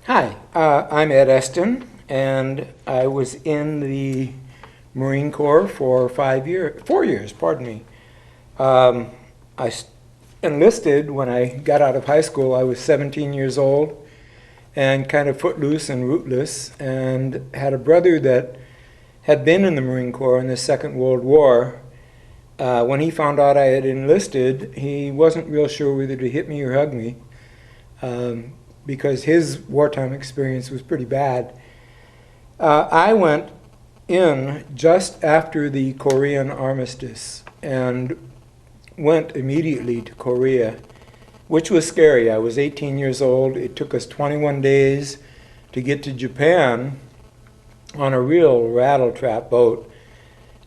Hi, I'm Ed Estin, and I was in the Marine Corps for 4 years, pardon me. I enlisted when I got out of high school. I was 17 years old and kind of footloose and rootless, and had a brother that had been in the Marine Corps in the Second World War. When he found out I had enlisted, he wasn't real sure whether to hit me or hug me. Because his wartime experience was pretty bad. I went in just after the Korean armistice and went immediately to Korea, which was scary. I was 18 years old. It took us 21 days to get to Japan on a real rattle-trap boat.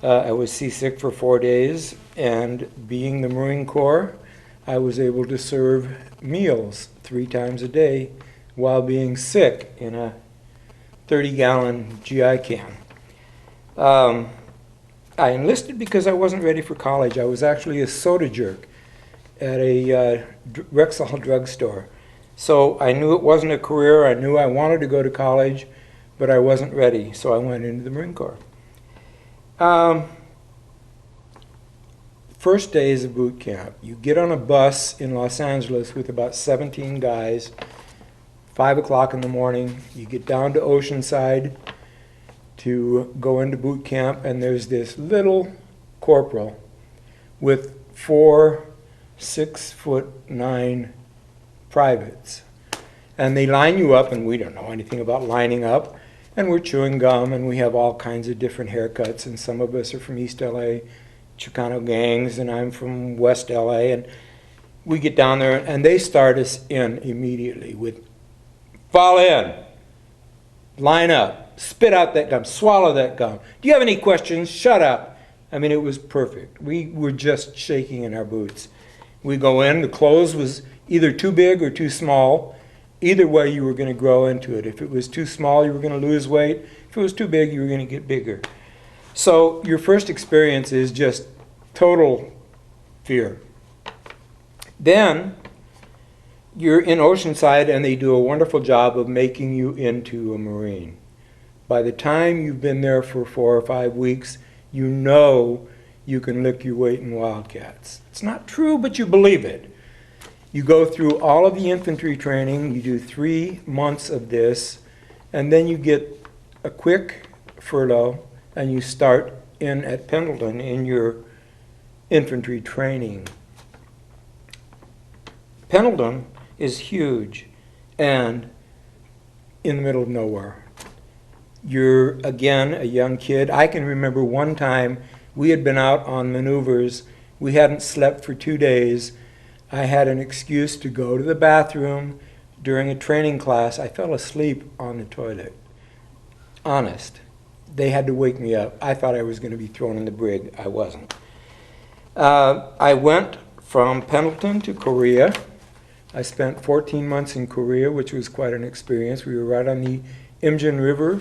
I was seasick for 4 days, and being the Marine Corps, I was able to serve meals 3 times a day while being sick in a 30-gallon GI can. I enlisted because I wasn't ready for college. I was actually a soda jerk at a Rexall drugstore. So I knew it wasn't a career. I knew I wanted to go to college, but I wasn't ready, so I went into the Marine Corps. First days of boot camp. You get on a bus in Los Angeles with about 17 guys, 5 o'clock in the morning. You get down to Oceanside to go into boot camp, and there's this little corporal with 4 6'9" privates. And they line you up, and we don't know anything about lining up, and we're chewing gum, and we have all kinds of different haircuts, and some of us are from East LA, Chicano gangs, and I'm from West LA, and we get down there, and they start us in immediately with fall in, line up, spit out that gum, swallow that gum. Do you have any questions? Shut up. I mean, it was perfect. We were just shaking in our boots. We go in, the clothes was either too big or too small. Either way, you were going to grow into it. If it was too small, you were going to lose weight. If it was too big, you were going to get bigger. So your first experience is just total fear. Then you're in Oceanside, and they do a wonderful job of making you into a Marine. By the time you've been there for 4 or 5 weeks, you know you can lick your weight in Wildcats. It's not true, but you believe it. You go through all of the infantry training. You do 3 months of this, and then you get a quick furlough, and you start in at Pendleton in your infantry training. Pendleton is huge and in the middle of nowhere. You're, again, a young kid. I can remember one time we had been out on maneuvers. We hadn't slept for 2 days. I had an excuse to go to the bathroom during a training class. I fell asleep on the toilet. Honest. They had to wake me up. I thought I was going to be thrown in the brig. I wasn't. I went from Pendleton to Korea. I spent 14 months in Korea, which was quite an experience. We were right on the Imjin River,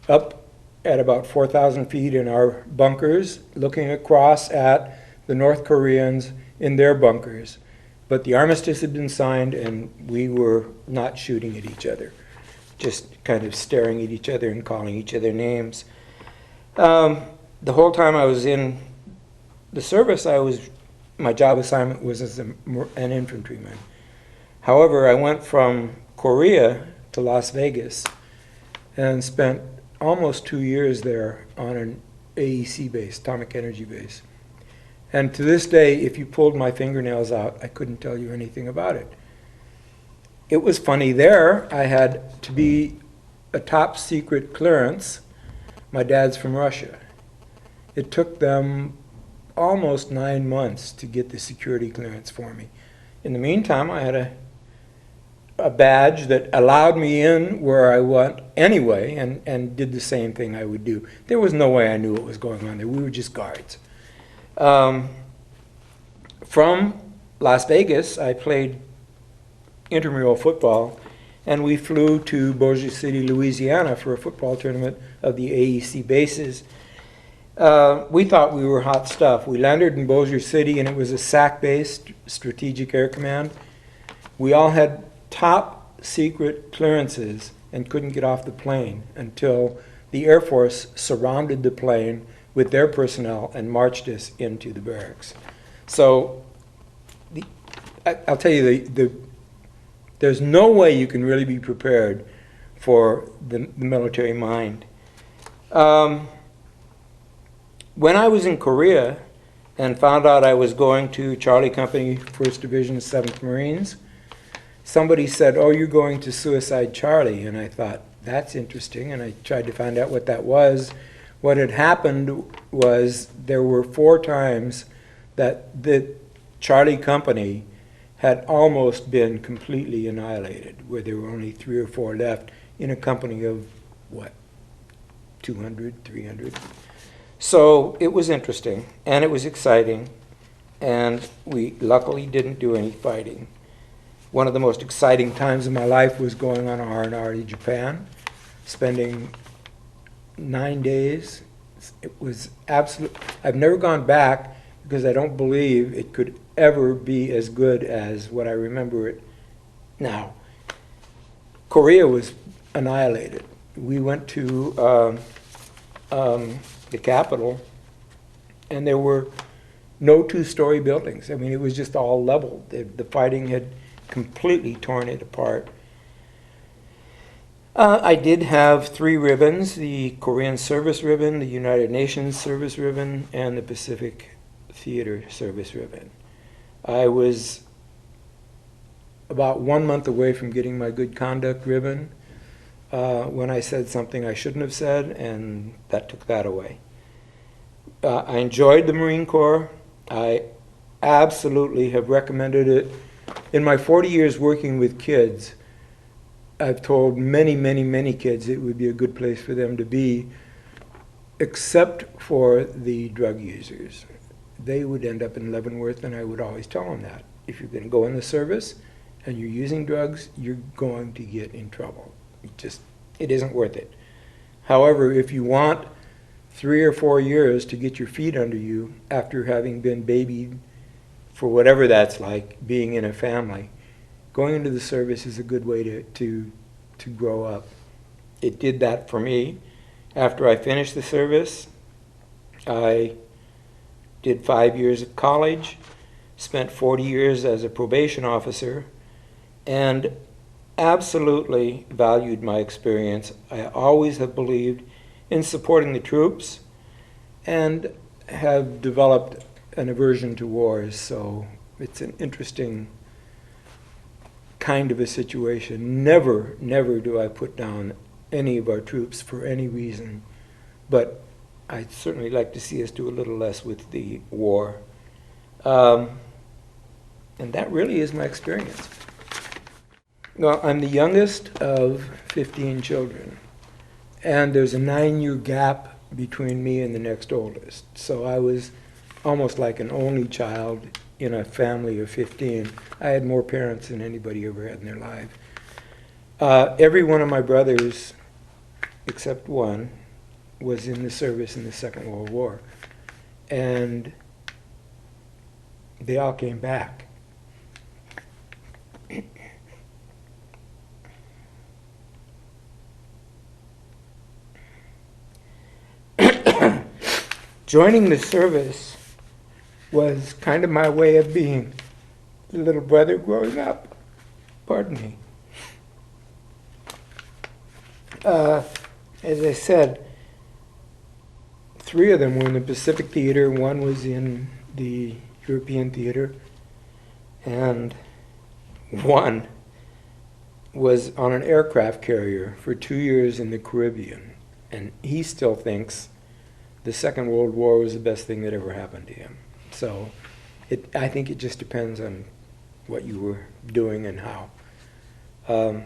up at about 4,000 feet in our bunkers, looking across at the North Koreans in their bunkers. But the armistice had been signed, and we were not shooting at each other, just kind of staring at each other and calling each other names. The whole time I was in the service, my job assignment was as an infantryman. However, I went from Korea to Las Vegas and spent almost 2 years there on an AEC base, atomic energy base. And to this day, if you pulled my fingernails out, I couldn't tell you anything about it. It was funny there. I had to be a top secret clearance. My dad's from Russia. It took them almost 9 months to get the security clearance for me. In the meantime, I had a badge that allowed me in where I went anyway, and did the same thing I would do. There was no way I knew what was going on there. We were just guards. From Las Vegas, I played intramural football, and we flew to Bossier City, Louisiana for a football tournament of the AEC bases. We thought we were hot stuff. We landed in Bossier City, and it was a SAC-based Strategic Air Command. We all had top secret clearances and couldn't get off the plane until the Air Force surrounded the plane with their personnel and marched us into the barracks. So I'll tell you, there's no way you can really be prepared for the military mind. When I was in Korea and found out I was going to Charlie Company, 1st Division, 7th Marines, somebody said, "Oh, you're going to Suicide Charlie." And I thought, that's interesting, and I tried to find out what that was. What had happened was there were 4 times that the Charlie Company had almost been completely annihilated, where there were only 3 or 4 left in a company of, 200, 300. So it was interesting, and it was exciting, and we luckily didn't do any fighting. One of the most exciting times of my life was going on R&R to Japan, spending 9 days. It was absolute. I've never gone back because I don't believe it could ever be as good as what I remember it now. Korea was annihilated. We went to the capital, and there were no 2-story buildings. I mean, it was just all leveled. The fighting had completely torn it apart. I did have 3 ribbons: the Korean Service Ribbon, the United Nations Service Ribbon, and the Pacific Theater Service Ribbon. I was about 1 month away from getting my Good Conduct Ribbon when I said something I shouldn't have said, and that took that away. I enjoyed the Marine Corps. I absolutely have recommended it. In my 40 years working with kids, I've told many, many, many kids it would be a good place for them to be, except for the drug users. They would end up in Leavenworth, and I would always tell them that. If you're going to go in the service and you're using drugs, you're going to get in trouble. It isn't worth it. However, if you want 3 or 4 years to get your feet under you after having been babied for whatever that's like, being in a family, going into the service is a good way to grow up. It did that for me. After I finished the service, I did 5 years of college, spent 40 years as a probation officer, and absolutely valued my experience. I always have believed in supporting the troops and have developed an aversion to wars, so it's an interesting kind of a situation. Never, never do I put down any of our troops for any reason, but I'd certainly like to see us do a little less with the war. And that really is my experience. Well, I'm the youngest of 15 children, and there's a 9-year gap between me and the next oldest. So I was almost like an only child in a family of 15. I had more parents than anybody ever had in their life. Every one of my brothers, except one, was in the service in the Second World War. And they all came back. Joining the service was kind of my way of being the little brother growing up. Pardon me. As I said, 3 of them were in the Pacific Theater, 1 was in the European Theater, and 1 was on an aircraft carrier for 2 years in the Caribbean. And he still thinks the Second World War was the best thing that ever happened to him. So I think it just depends on what you were doing and how. And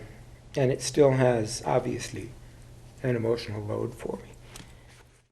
it still has, obviously, an emotional load for me.